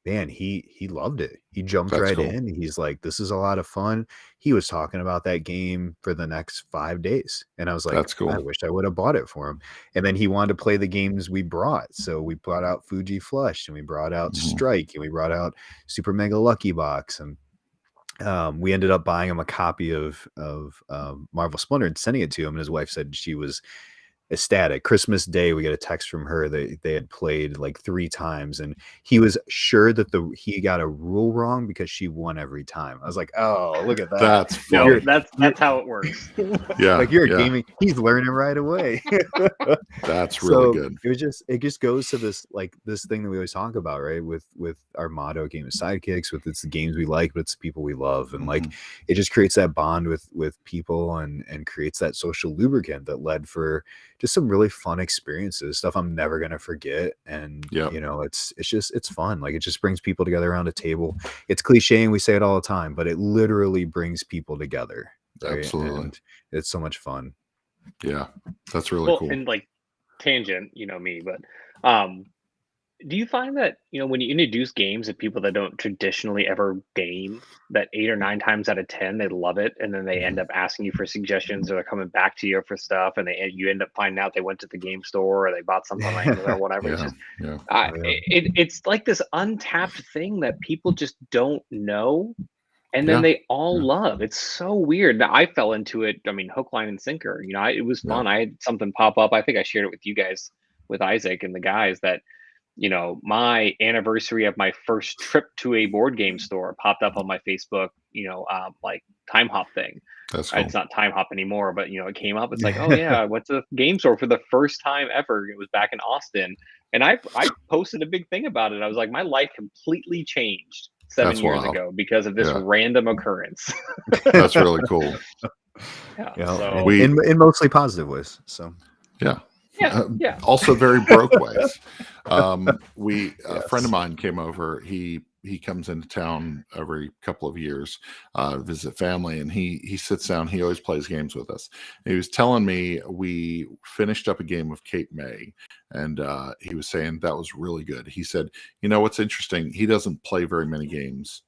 man, he loved it. He jumped right in. He's like, this is a lot of fun. He was talking about that game for the next 5 days. And I was like, That's cool. I wish I would have bought it for him. And then he wanted to play the games we brought. So we brought out Fujiflush, and we brought out Strike, and we brought out Super Mega Lucky Box. And we ended up buying him a copy of Marvel Splendor and sending it to him. And his wife said she was ecstatic. Christmas Day, we got a text from her that they had played like 3 times, and he was sure that he got a rule wrong because she won every time. I was like, oh, look at that. That's funny. No, that's how it works. Yeah, like you're gaming, he's learning right away. That's really good. It just goes to this thing that we always talk about, right? With our motto, Game of Sidekicks, with it's the games we like, but it's the people we love, and like it just creates that bond with people, and creates that social lubricant that led for just some really fun experiences, stuff I'm never going to forget. And, it's fun. Like, it just brings people together around a table. It's cliche and we say it all the time, but it literally brings people together. Right? Absolutely. And it's so much fun. Yeah, that's really cool. And like tangent, me, but do you find that, when you introduce games to people that don't traditionally ever game, that 8 or 9 times out of 10, they love it, and then they end up asking you for suggestions, or they're coming back to you for stuff, and you end up finding out they went to the game store, or they bought something on Amazon or whatever. It's like this untapped thing that people just don't know, and then they all love. It's so weird. I fell into it. I mean, hook, line, and sinker. It was fun. I had something pop up. I think I shared it with you guys, with Isaac and the guys, that my anniversary of my first trip to a board game store popped up on my Facebook, like time hop thing. That's cool. It's not time hop anymore, but it came up. It's like, oh yeah, I went to the game store for the first time ever. It was back in Austin. And I posted a big thing about it. I was like, my life completely changed 7 years ago because of this random occurrence. That's really cool. So in mostly positive ways. So also very broke ways. A friend of mine came over. He comes into town every couple of years, visit family, and he sits down. He always plays games with us. And he was telling me we finished up a game of Cape May, and he was saying that was really good. He said, what's interesting, he doesn't play very many games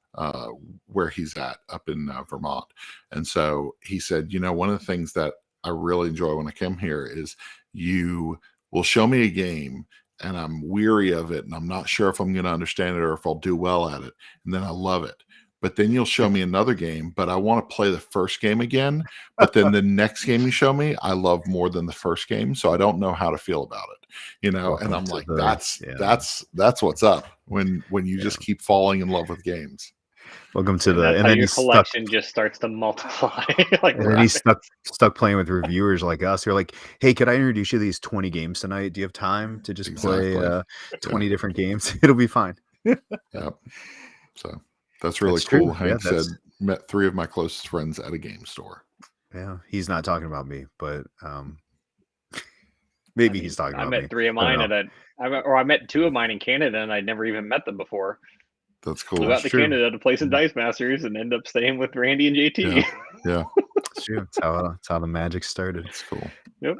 where he's at up in Vermont. And so he said, one of the things that I really enjoy when I come here is you will show me a game and I'm weary of it and I'm not sure if I'm going to understand it or if I'll do well at it. And then I love it. But then you'll show me another game, but I want to play the first game again. But then the next game you show me, I love more than the first game. So I don't know how to feel about it, and I'm like, that's what's up when you just keep falling in love with games. Welcome to and then your collection just starts to multiply. And then he's stuck playing with reviewers like us. You're like, hey, could I introduce you to these 20 games tonight? Do you have time to just play 20 different games? It'll be fine. So that's really cool. True. Hank said, met 3 of my closest friends at a game store. Yeah, he's not talking about me, but maybe he's talking about me. I met 3 of mine I met 2 of mine in Canada, and I'd never even met them before. That's cool. Flew out to Canada to play some Dice Masters and end up staying with Randy and JT. Yeah. It's true. That's how the magic started. It's cool. Yep.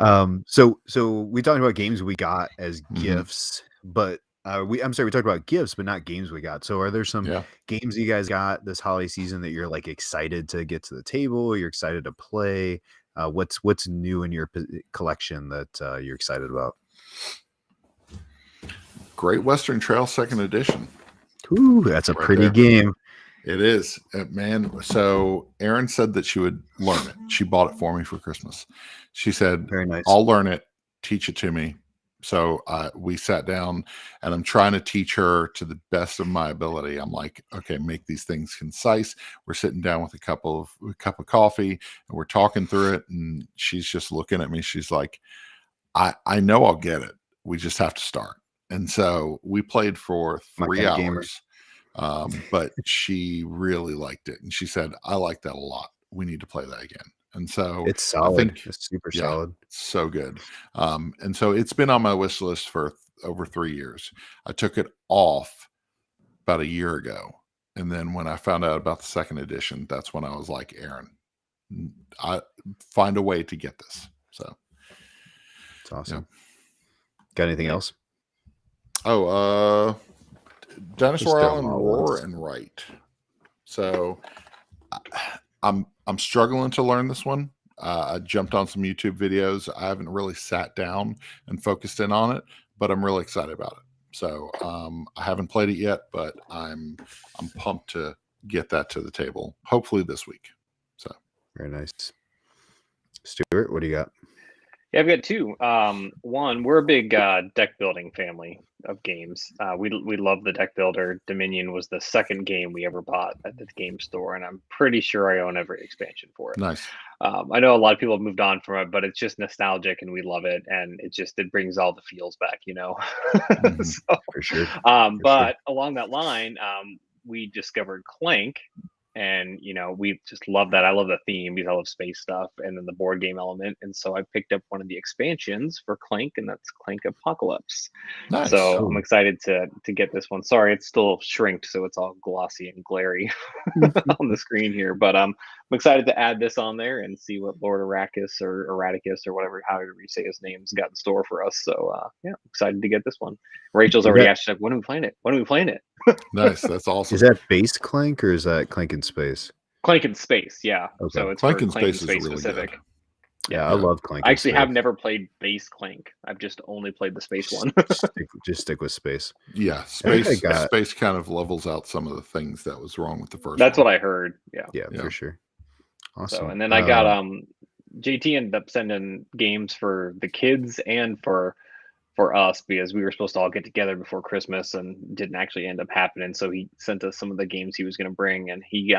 So we talked about games we got as gifts, but we talked about gifts, but not games we got. So are there some games you guys got this holiday season that you're like excited to get to the table? You're excited to play? What's new in your collection that you're excited about? Great Western Trail 2nd Edition. Ooh, that's a pretty game. It is, man. So Erin said that she would learn it. She bought it for me for Christmas. She said, "Very nice. I'll learn it. Teach it to me." So we sat down, and I'm trying to teach her to the best of my ability. I'm like, okay, make these things concise. We're sitting down with a cup of coffee, and we're talking through it. And she's just looking at me. She's like, I know I'll get it. We just have to start. And so we played for 3 hours. But she really liked it, and she said, I like that a lot. We need to play that again. And so it's solid. It's super solid. It's so good. And so it's been on my wish list for over 3 years. I took it off about a year ago. And then when I found out about the 2nd edition, that's when I was like, Erin, I find a way to get this. So it's awesome. Got anything else? Oh, Dinosaur Island Roar and Write. So I'm struggling to learn this one. I jumped on some YouTube videos. I haven't really sat down and focused in on it, but I'm really excited about it. So I haven't played it yet, but I'm pumped to get that to the table, hopefully this week. So very nice. Stuart, what do you got? Yeah, I've got 2. One, we're a big deck building family of games. We love the deck builder. Dominion was the 2nd game we ever bought at the game store, and I'm pretty sure I own every expansion for it. Nice. I know a lot of people have moved on from it, but it's just nostalgic, and we love it, and it brings all the feels back, So, for sure. But along that line, we discovered Clank. And, we just love that. I love the theme because I love space stuff and then the board game element. And so I picked up one of the expansions for Clank, and that's Clank Apocalypse. Nice. So I'm excited to get this one. Sorry, it's still shrinked, so it's all glossy and glary on the screen here. But I'm excited to add this on there and see what Lord Arrakis or Erraticus or however you say his name's got in store for us. So I'm excited to get this one. Rachel's already asked, like, when are we playing it? When are we playing it? Nice. That's awesome. Is that base Clank or is that Clank in Space? Clank in Space, yeah. Okay. So it's Clank for in Space is really specific. good. Yeah, I love Clank. I actually have never played base Clank. I've just only played the Space one. just stick with Space. Yeah, Space kind of levels out some of the things that was wrong with the first. That's what I heard. Yeah, for sure. Awesome. So, and then I got JT ended up sending games for the kids and for us because we were supposed to all get together before Christmas and didn't actually end up happening. So he sent us some of the games he was going to bring, and he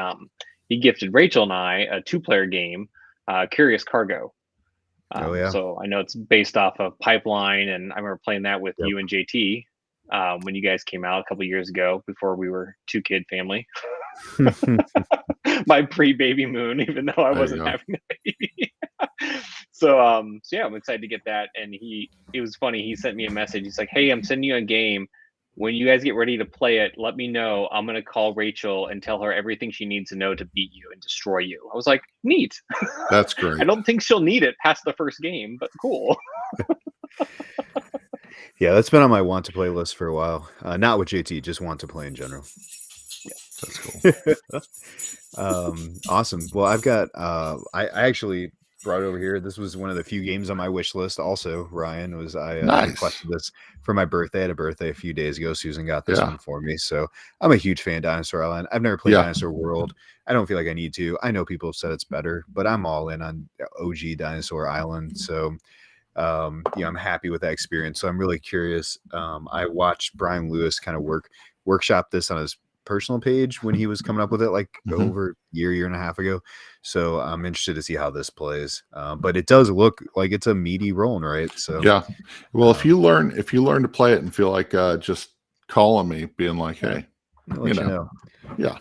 gifted Rachel and I a 2-player game, Curious Cargo. So I know it's based off of Pipeline, and I remember playing that with you and JT when you guys came out a couple years ago before we were 2-kid family. My pre-baby moon, even though I wasn't having a baby. So I'm excited to get that. And it was funny. He sent me a message. He's like, "Hey, I'm sending you a game. When you guys get ready to play it, let me know. I'm going to call Rachel and tell her everything she needs to know to beat you and destroy you." I was like, neat. That's great. I don't think she'll need it past the first game, but cool. Yeah, that's been on my want to play list for a while. Not with JT, just want to play in general. Yeah, that's cool. Awesome. Well, I've got, I actually brought it over here. This was one of the few games on my wish list. Also, Ryan I requested this for my birthday. I had a birthday a few days ago. Susan got this one for me. So I'm a huge fan of Dinosaur Island. I've never played Dinosaur World. I don't feel like I need to. I know people have said it's better, but I'm all in on OG Dinosaur Island. So, I'm happy with that experience. So I'm really curious. I watched Brian Lewis kind of workshop this on his personal page when he was coming up with it over a year and a half ago. So I'm interested to see how this plays. But it does look like it's a meaty rolling, right? So well, if you learn to play it and feel like just calling me, being like, hey, I'll let you know.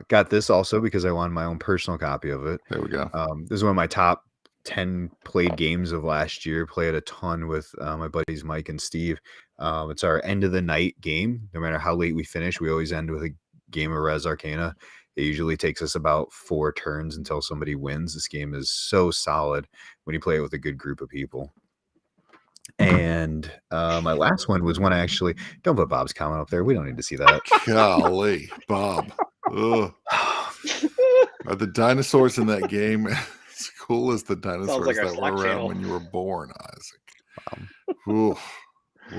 Got this also because I wanted my own personal copy of it. There we go. This is one of my top 10 played games of last year. Played a ton with my buddies Mike and Steve. It's our end of the night game. No matter how late we finish, we always end with a game of Res Arcana. It usually takes us about 4 turns until somebody wins. This game is so solid when you play it with a good group of people. And my last one was when I actually don't put Bob's comment up there. We don't need to see that. Golly, Bob. Ugh. Are the dinosaurs in that game as cool as the dinosaurs like our that were Slack around channel. when you were born, Isaac? Oof.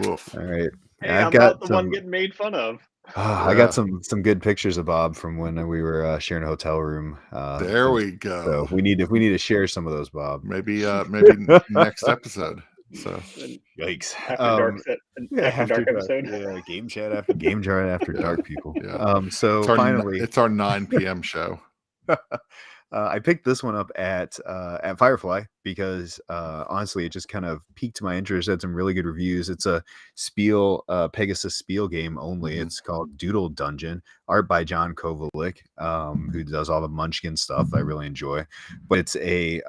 Woof. All right. Hey, I've I'm got not the one getting made fun of. I got some good pictures of Bob from when we were sharing a hotel room. There we go. So we need to share some of those, Bob. Maybe next episode. So yikes! After dark episode. Yeah, game chat after dark, people. Yeah. So finally, it's our 9 p.m. show. I picked this one up at Firefly because honestly, it just kind of piqued my interest. It had some really good reviews. It's a Spiel Pegasus Spiel game only. It's called Doodle Dungeon, art by John Kovalik, who does all the Munchkin stuff that I really enjoy. But it's a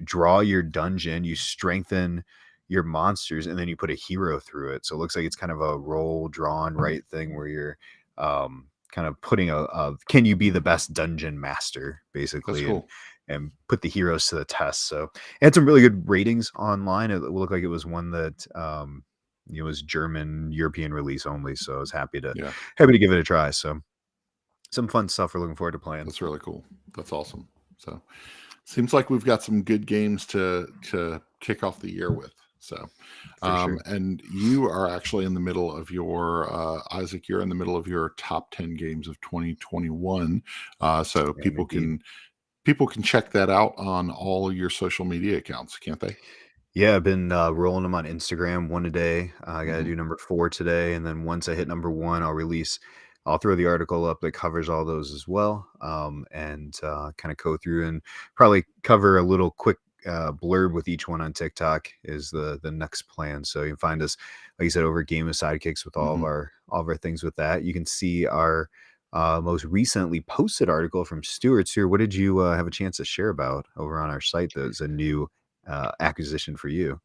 draw your dungeon, you strengthen your monsters, and then you put a hero through it. So it looks like it's kind of a roll, drawn, right thing where you're kind of putting a can you be the best dungeon master, basically. That's cool. And put the heroes to the test. So it had some really good ratings online. It looked like it was one that was German European release only. So I was happy to give it a try. So some fun stuff we're looking forward to playing. That's really cool. That's awesome. So seems like we've got some good games to kick off the year with. So, sure. And you are actually in the middle of your, Isaac, you're in the middle of your top 10 games of 2021. So people can check that out on all your social media accounts, can't they? Yeah, I've been rolling them on Instagram one a day. I got to do number 4 today. And then once I hit number 1, I'll throw the article up that covers all those as well. And kind of go through and probably cover a little quick blurb with each one on TikTok is the next plan. So you can find us, like you said, over Game of Sidekicks with all of our things with that. You can see our most recently posted article from Stuart. Here, what did you have a chance to share about over on our site? That's a new acquisition for you.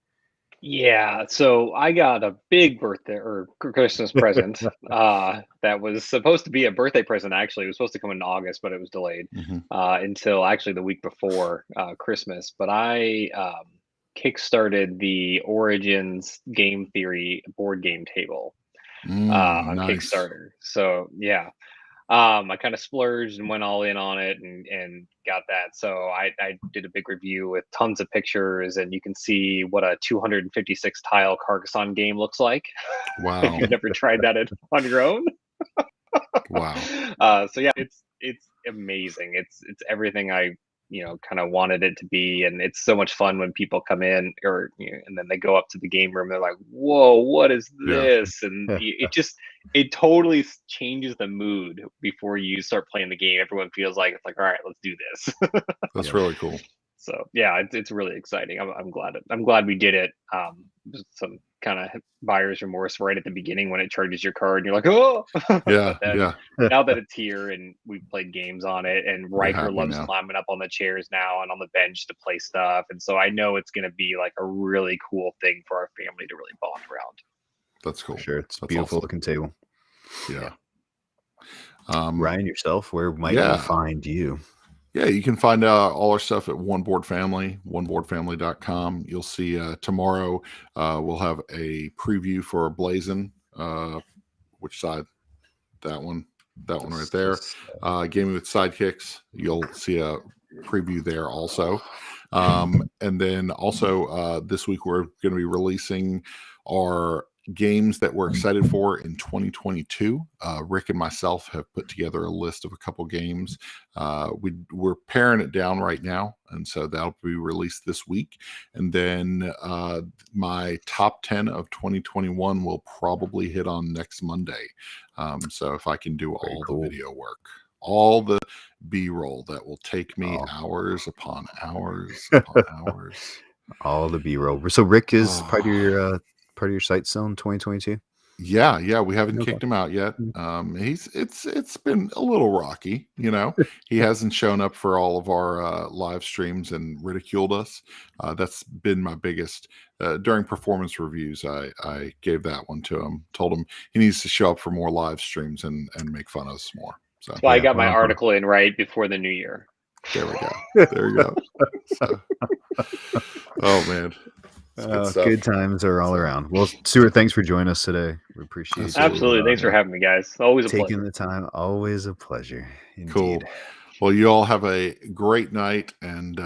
Yeah, so I got a big birthday or Christmas present that was supposed to be a birthday present. Actually, it was supposed to come in August, but it was delayed until actually the week before Christmas. But I kickstarted the Origins Game Theory board game table on Kickstarter. So yeah. I kind of splurged and went all in on it and got that. So I did a big review with tons of pictures, and you can see what a 256 tile Carcassonne game looks like. Wow. If you've never tried that on your own. Wow. So yeah, it's amazing. It's everything I kind of wanted it to be, and it's so much fun when people come in and then they go up to the game room. They're like, "Whoa, what is this?" And it totally changes the mood before you start playing the game. Everyone feels like it's like, all right, let's do this. That's really cool. So yeah, it's really exciting. I'm glad we did it. Some kind of buyer's remorse right at the beginning when it charges your card and you're like, oh yeah. Now that it's here and we've played games on it, and Riker loves climbing up on the chairs now and on the bench to play stuff, and so I know it's going to be like a really cool thing for our family to really bond around. That's cool. Sure, it's a beautiful looking table. Yeah. Ryan, yourself, where might we find you? Yeah, you can find all our stuff at One Board Family, oneboardfamily.com. You'll see tomorrow we'll have a preview for Blazin'. Which side? That one right there. Gaming with Sidekicks. You'll see a preview there also. And then also this week we're going to be releasing our games that we're excited for in 2022. Rick and myself have put together a list of a couple games. We're paring it down right now, and so that'll be released this week. And then my top 10 of 2021 will probably hit on next Monday. So if I can do the video work, all the B-roll, that will take me hours upon hours upon hours. All the B-roll. So Rick is part of your site still in 2022? Yeah, we haven't Okay. kicked him out yet. Mm. It's been a little rocky, you know. He hasn't shown up for all of our live streams and ridiculed us. That's been my biggest during performance reviews. I gave that one to him. Told him he needs to show up for more live streams and make fun of us more. So That's why I Yeah, got my well, article in right before the new year. there we go. There you go. So, oh man, it's good stuff. good times are all around. Well, Stuart, thanks for joining us today. We appreciate Absolutely. Absolutely. Thanks for having me, guys. Always a taking pleasure. the time. Always a pleasure. Indeed. Cool. Well, you all have a great night, and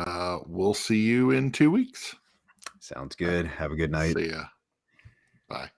we'll see you in 2 weeks. Sounds good. Have a good night. See ya. Bye.